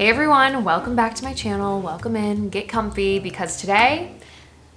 Hey everyone, welcome back to my channel. Welcome in, get comfy, because today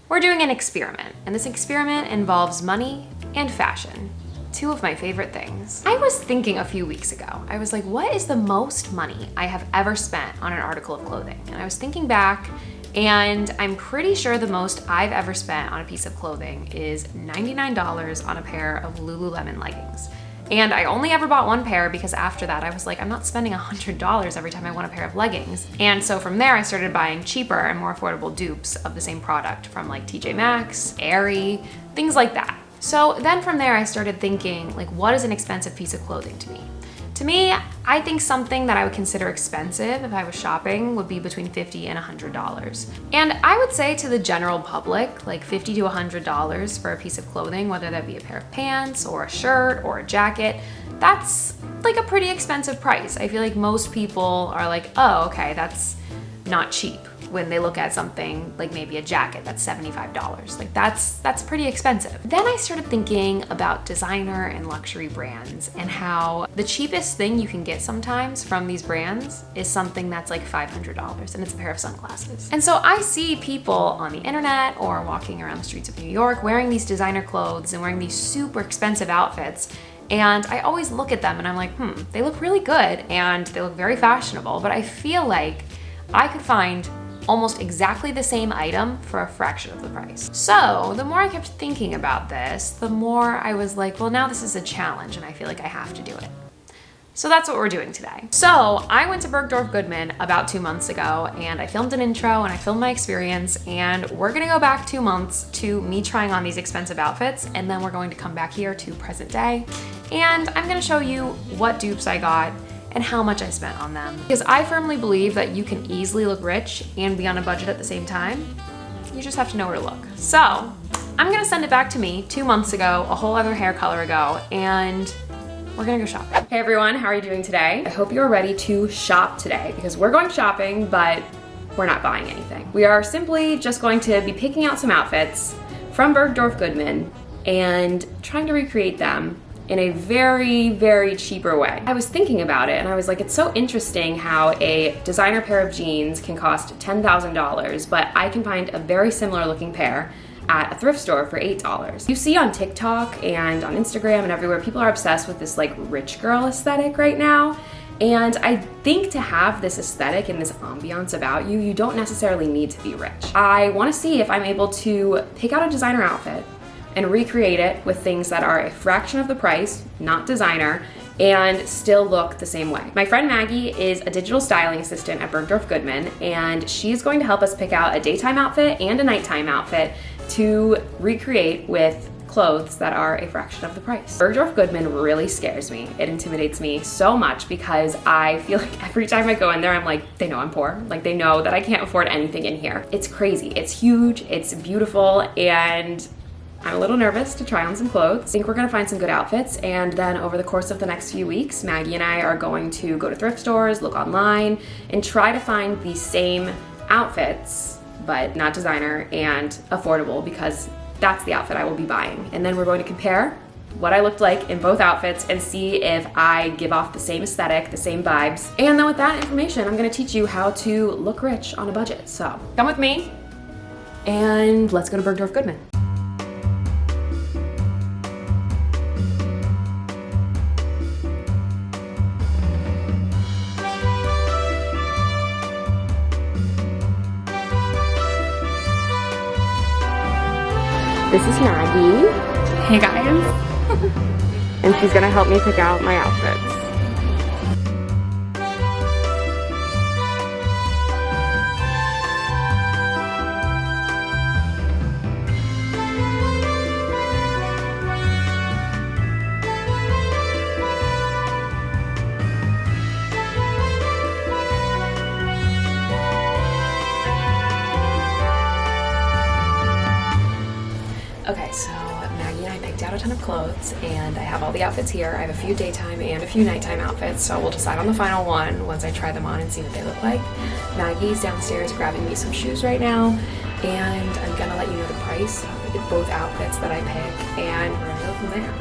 we're doing an experiment. And this experiment involves money and fashion, two of my favorite things. I was thinking a few weeks ago, I was like, what is the most money I have ever spent on an article of clothing? And I was thinking back, and I'm pretty sure the most I've ever spent on a piece of clothing is $99 on a pair of Lululemon leggings. And I only ever bought one pair because after that I was like, I'm not spending $100 every time I want a pair of leggings. And so from there I started buying cheaper and more affordable dupes of the same product from like TJ Maxx, Aerie, things like that. So then from there I started thinking, like, what is an expensive piece of clothing to me? To me, I think something that I would consider expensive if I was shopping would be between $50 and $100. And I would say to the general public, like $50 to $100 for a piece of clothing, whether that be a pair of pants or a shirt or a jacket, that's like a pretty expensive price. I feel like most people are like, oh, okay, that's not cheap, when they look at something like maybe a jacket that's $75. Like that's pretty expensive. Then I started thinking about designer and luxury brands and how the cheapest thing you can get sometimes from these brands is something that's like $500 and it's a pair of sunglasses. And so I see people on the internet or walking around the streets of New York wearing these designer clothes and wearing these super expensive outfits. And I always look at them and I'm like, they look really good and they look very fashionable, but I feel like I could find almost exactly the same item for a fraction of the price. So the more I kept thinking about this, the more I was like, well, now this is a challenge and I feel like I have to do it. So that's what we're doing today. So I went to Bergdorf Goodman about 2 months ago and I filmed an intro and I filmed my experience, and we're gonna go back 2 months to me trying on these expensive outfits, and then we're going to come back here to present day and I'm gonna show you what dupes I got and how much I spent on them. Because I firmly believe that you can easily look rich and be on a budget at the same time. You just have to know where to look. So I'm gonna send it back to me 2 months ago, a whole other hair color ago, and we're gonna go shopping. Hey everyone, how are you doing today? I hope you're ready to shop today, because we're going shopping, but we're not buying anything. We are simply just going to be picking out some outfits from Bergdorf Goodman and trying to recreate them in a very, very cheaper way. I was thinking about it and I was like, it's so interesting how a designer pair of jeans can cost $10,000, but I can find a very similar looking pair at a thrift store for $8. You see on TikTok and on Instagram and everywhere, people are obsessed with this like rich girl aesthetic right now. And I think to have this aesthetic and this ambiance about you, you don't necessarily need to be rich. I wanna see if I'm able to pick out a designer outfit and recreate it with things that are a fraction of the price, not designer, and still look the same way. My friend Maggie is a digital styling assistant at Bergdorf Goodman, and she's going to help us pick out a daytime outfit and a nighttime outfit to recreate with clothes that are a fraction of the price. Bergdorf Goodman really scares me. It intimidates me so much because I feel like every time I go in there, I'm like, they know I'm poor. Like, they know that I can't afford anything in here. It's crazy. It's huge, it's beautiful, and I'm a little nervous to try on some clothes. I think we're gonna find some good outfits, and then over the course of the next few weeks, Maggie and I are going to go to thrift stores, look online, and try to find the same outfits, but not designer and affordable, because that's the outfit I will be buying. And then we're going to compare what I looked like in both outfits and see if I give off the same aesthetic, the same vibes. And then with that information, I'm gonna teach you how to look rich on a budget. So come with me and let's go to Bergdorf Goodman. This is Maggie. Hey guys. And she's gonna help me pick out my outfits. Okay, so Maggie and I picked out a ton of clothes and I have all the outfits here. I have a few daytime and a few nighttime outfits, so we'll decide on the final one once I try them on and see what they look like. Maggie's downstairs grabbing me some shoes right now, and I'm gonna let you know the price of both outfits that I pick, and we're gonna go from there.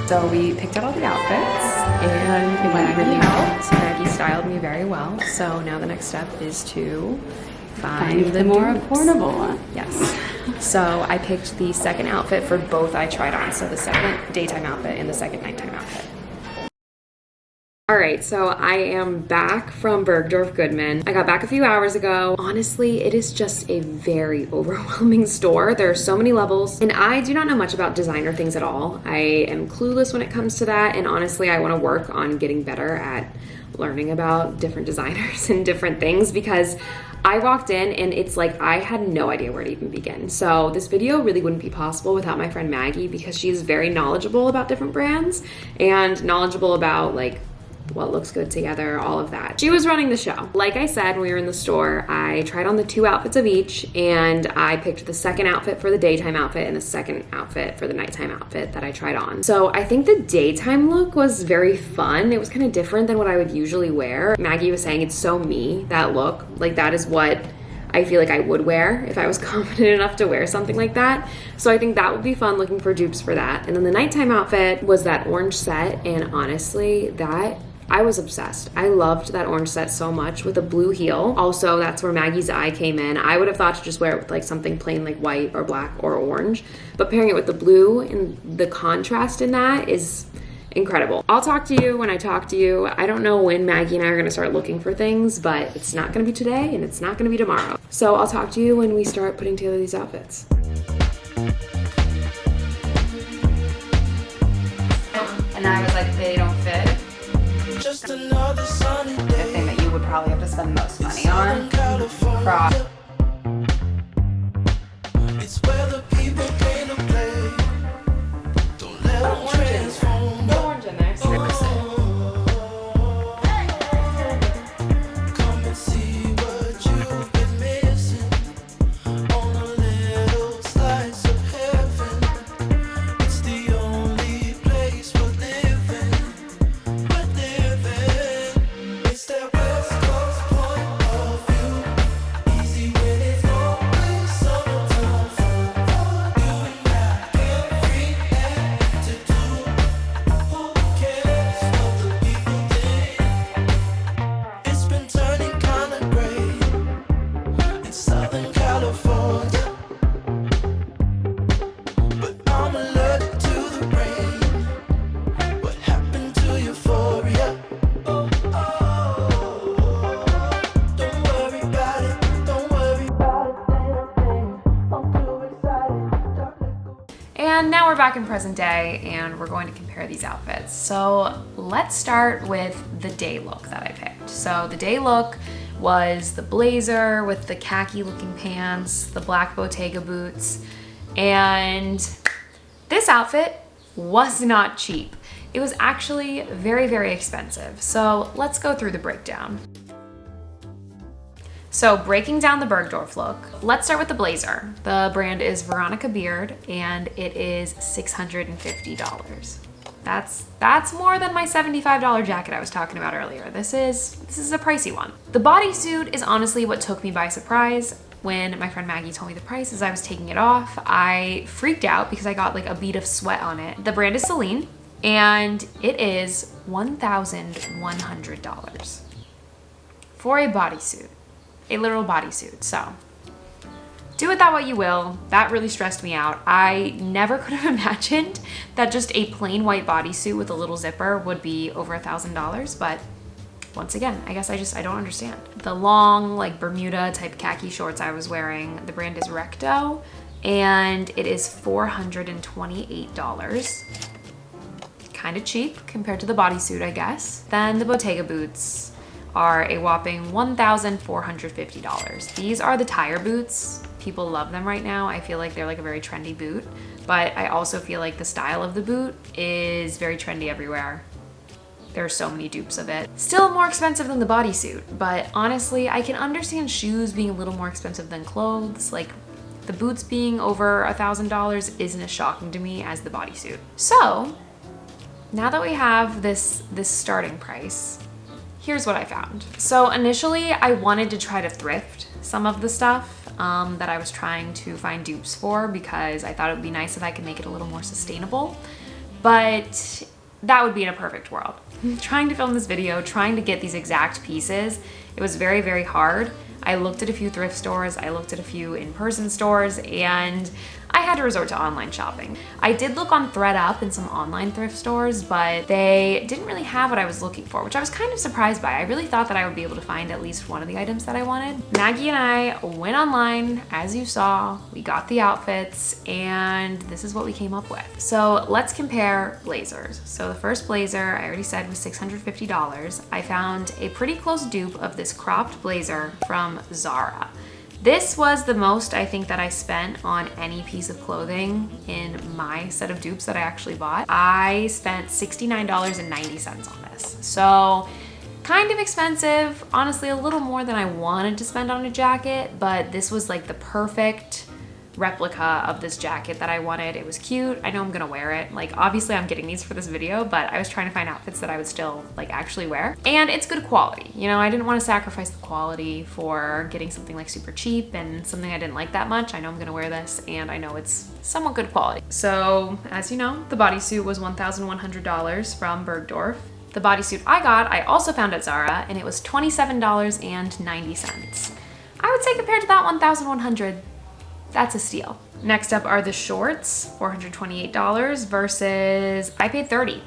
So we picked out all the outfits and it went really well. So Maggie styled me very well. So now the next step is to find the more dupes. affordable one. Yes. So I picked the second outfit for both I tried on. So the second daytime outfit and the second nighttime outfit. All right, so I am back from Bergdorf Goodman. I got back a few hours ago. Honestly, it is just a very overwhelming store. There are so many levels, and I do not know much about designer things at all. I am clueless when it comes to that, and honestly, I want to work on getting better at learning about different designers and different things because I walked in and it's like I had no idea where to even begin. So this video really wouldn't be possible without my friend Maggie because she's very knowledgeable about different brands and knowledgeable about like what looks good together, all of that. She was running the show. Like I said, when we were in the store, I tried on the 2 outfits of each and I picked the second outfit for the daytime outfit and the second outfit for the nighttime outfit that I tried on. So I think the daytime look was very fun. It was kind of different than what I would usually wear. Maggie was saying it's so me, that look. Like that is what I feel like I would wear if I was confident enough to wear something like that. So I think that would be fun looking for dupes for that. And then the nighttime outfit was that orange set and honestly, I was obsessed. I loved that orange set so much with a blue heel. Also, that's where Maggie's eye came in. I would have thought to just wear it with like something plain like white or black or orange, but pairing it with the blue and the contrast in that is incredible. I'll talk to you when I talk to you. I don't know when Maggie and I are gonna start looking for things, but it's not gonna be today and it's not gonna be tomorrow. So I'll talk to you when we start putting together these outfits. And I was like, they don't fit. Just another sunny day. The thing that you would probably have to spend the most money on. Cross. It's where the people pay to play. Don't let them transform. No orange in there. Come and see what you've been missing on a little slice of heaven. It's the only place we're living. And now we're back in present day and we're going to compare these outfits. So let's start with the day look that I picked. So the day look was the blazer with the khaki looking pants, the black Bottega boots, and this outfit was not cheap. It was actually very, very expensive. So let's go through the breakdown. So breaking down the Bergdorf look, let's start with the blazer. The brand is Veronica Beard and it is $650. That's more than my $75 jacket I was talking about earlier. This is a pricey one. The bodysuit is honestly what took me by surprise. When my friend Maggie told me the price as I was taking it off, I freaked out because I got like a bead of sweat on it. The brand is Celine and it is $1,100 for a bodysuit. A literal bodysuit. So do with that what you will. That really stressed me out. I never could have imagined that just a plain white bodysuit with a little zipper would be over $1,000, but once again, I guess I don't understand. The long like Bermuda type khaki shorts I was wearing, the brand is Recto and it is $428. Kind of cheap compared to the bodysuit, I guess. Then the Bottega boots are a whopping $1,450. These are the tire boots. People love them right now. I feel like they're like a very trendy boot, but I also feel like the style of the boot is very trendy everywhere. There are so many dupes of it. Still more expensive than the bodysuit, but honestly, I can understand shoes being a little more expensive than clothes. Like the boots being over $1,000 isn't as shocking to me as the bodysuit. So now that we have this starting price, here's what I found. So initially I wanted to try to thrift some of the stuff that I was trying to find dupes for because I thought it would be nice if I could make it a little more sustainable. but that would be in a perfect world. Trying to film this video, trying to get these exact pieces, it was very, very hard. I looked at a few thrift stores, I looked at a few in-person stores, and I had to resort to online shopping. I did look on ThredUp and some online thrift stores, but they didn't really have what I was looking for, which I was kind of surprised by. I really thought that I would be able to find at least one of the items that I wanted. Maggie and I went online, as you saw, we got the outfits, and this is what we came up with. So let's compare blazers. So the first blazer, I already said, was $650. I found a pretty close dupe of this cropped blazer from Zara. This was the most I think that I spent on any piece of clothing in my set of dupes that I actually bought. I spent $69.90 on this. So kind of expensive, honestly a little more than I wanted to spend on a jacket, but this was like the perfect replica of this jacket that I wanted. It was cute. I know I'm gonna wear it. Like obviously I'm getting these for this video, but I was trying to find outfits that I would still like actually wear. And it's good quality. You know, I didn't want to sacrifice the quality for getting something like super cheap and something I didn't like that much. I know I'm gonna wear this and I know it's somewhat good quality. So as you know, the bodysuit was $1,100 from Bergdorf. The bodysuit I got, I also found at Zara, and it was $27.90. I would say compared to that $1,100, that's a steal. Next up are the shorts, $428 versus I paid $30.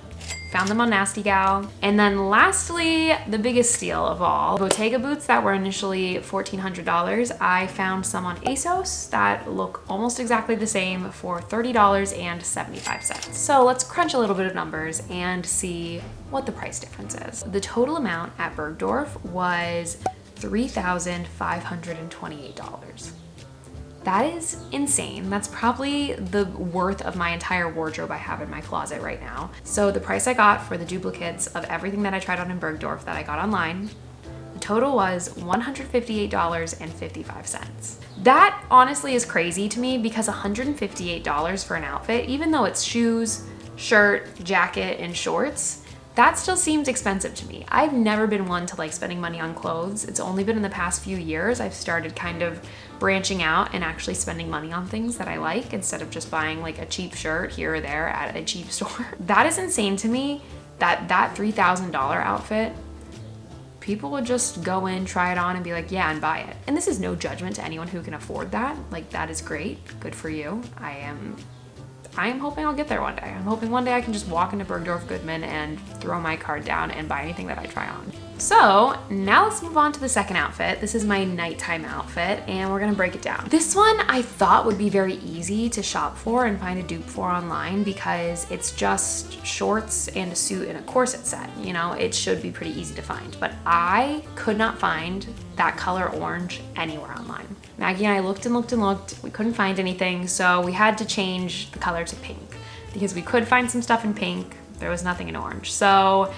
Found them on Nasty Gal. And then lastly, the biggest steal of all, Bottega Boots that were initially $1,400. I found some on ASOS that look almost exactly the same for $30.75. So let's crunch a little bit of numbers and see what the price difference is. The total amount at Bergdorf was $3,528. That is insane. That's probably the worth of my entire wardrobe I have in my closet right now. So the price I got for the duplicates of everything that I tried on in Bergdorf that I got online, the total was $158.55. That honestly is crazy to me because $158 for an outfit, even though it's shoes, shirt, jacket, and shorts, that still seems expensive to me. I've never been one to like spending money on clothes. It's only been in the past few years I've started kind of branching out and actually spending money on things that I like instead of just buying like a cheap shirt here or there at a cheap store. That is insane to me that that $3,000 outfit, people would just go in, try it on and be like, yeah, and buy it. And this is no judgment to anyone who can afford that. Like that is great, good for you. I am hoping I'll get there one day. I'm hoping one day I can just walk into Bergdorf Goodman and throw my card down and buy anything that I try on. So now let's move on to the second outfit. This is my nighttime outfit and we're gonna break it down. This one I thought would be very easy to shop for and find a dupe for online because it's just shorts and a suit and a corset set. You know, it should be pretty easy to find, but I could not find that color orange anywhere online. Maggie and I looked and looked and looked. We couldn't find anything, so we had to change the color to pink because we could find some stuff in pink. There was nothing in orange. So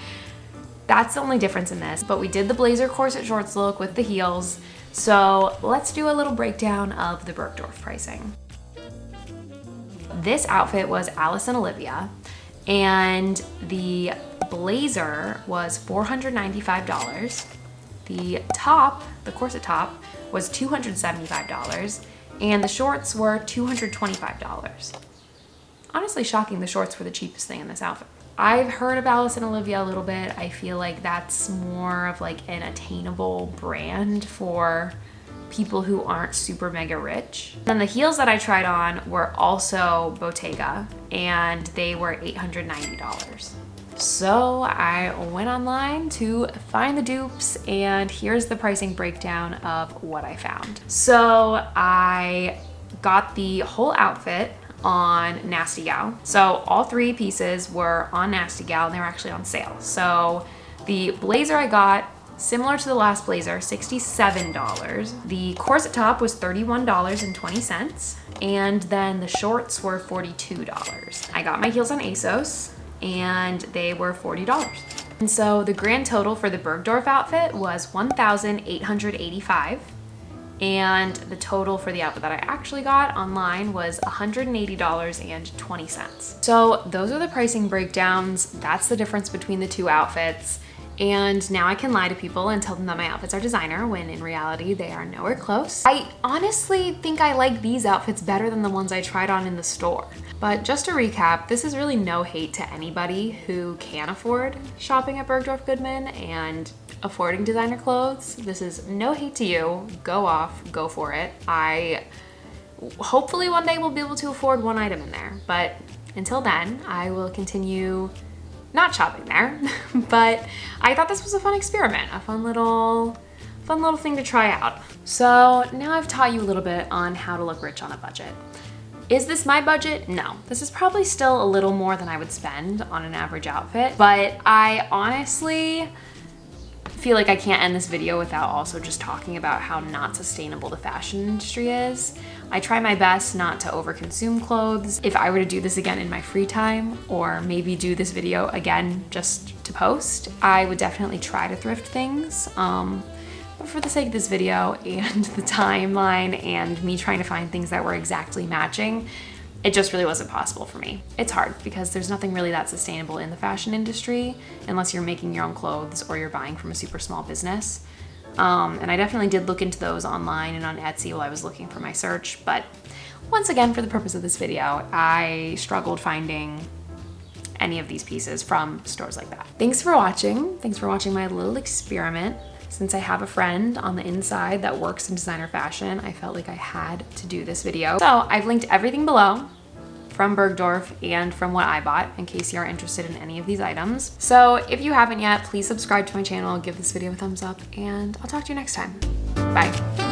that's the only difference in this, but we did the blazer corset shorts look with the heels. So let's do a little breakdown of the Bergdorf pricing. This outfit was Alice and Olivia, and the blazer was $495. The top, the corset top, was $275, and the shorts were $225. Honestly shocking the shorts were the cheapest thing in this outfit. I've heard of Alice and Olivia a little bit. I feel like that's more of like an attainable brand for people who aren't super mega rich. Then the heels that I tried on were also Bottega, and they were $890. So I went online to find the dupes, and here's the pricing breakdown of what I found. So I got the whole outfit on Nasty Gal. So all three pieces were on Nasty Gal and they were actually on sale. So the blazer I got, similar to the last blazer, $67. The corset top was $31.20. And then the shorts were $42. I got my heels on ASOS and they were $40. And so the grand total for the Bergdorf outfit was $1,885. And the total for the outfit that I actually got online was $180.20. So those are the pricing breakdowns. That's the difference between the two outfits. And now I can lie to people and tell them that my outfits are designer when in reality they are nowhere close. I honestly think I like these outfits better than the ones I tried on in the store. But just to recap, this is really no hate to anybody who can afford shopping at Bergdorf Goodman and affording designer clothes. This is no hate to you. Go off, go for it. I hopefully one day will be able to afford one item in there, but until then, I will continue not shopping there. But I thought this was a fun experiment, a fun little thing to try out. So now I've taught you a little bit on how to look rich on a budget. Is this my budget? No. This is probably still a little more than I would spend on an average outfit, but I honestly feel like I can't end this video without also just talking about how not sustainable the fashion industry is. I try my best not to overconsume clothes. If I were to do this again in my free time, or maybe do this video again just to post, I would definitely try to thrift things. But for the sake of this video and the timeline and me trying to find things that were exactly matching, it just really wasn't possible for me. It's hard because there's nothing really that sustainable in the fashion industry unless you're making your own clothes or you're buying from a super small business. And I definitely did look into those online and on Etsy while I was looking for my search, but once again, for the purpose of this video, I struggled finding any of these pieces from stores like that. Thanks for watching. Thanks for watching my little experiment. Since I have a friend on the inside that works in designer fashion, I felt like I had to do this video. So I've linked everything below from Bergdorf and from what I bought in case you are interested in any of these items. So if you haven't yet, please subscribe to my channel, give this video a thumbs up, and I'll talk to you next time. Bye.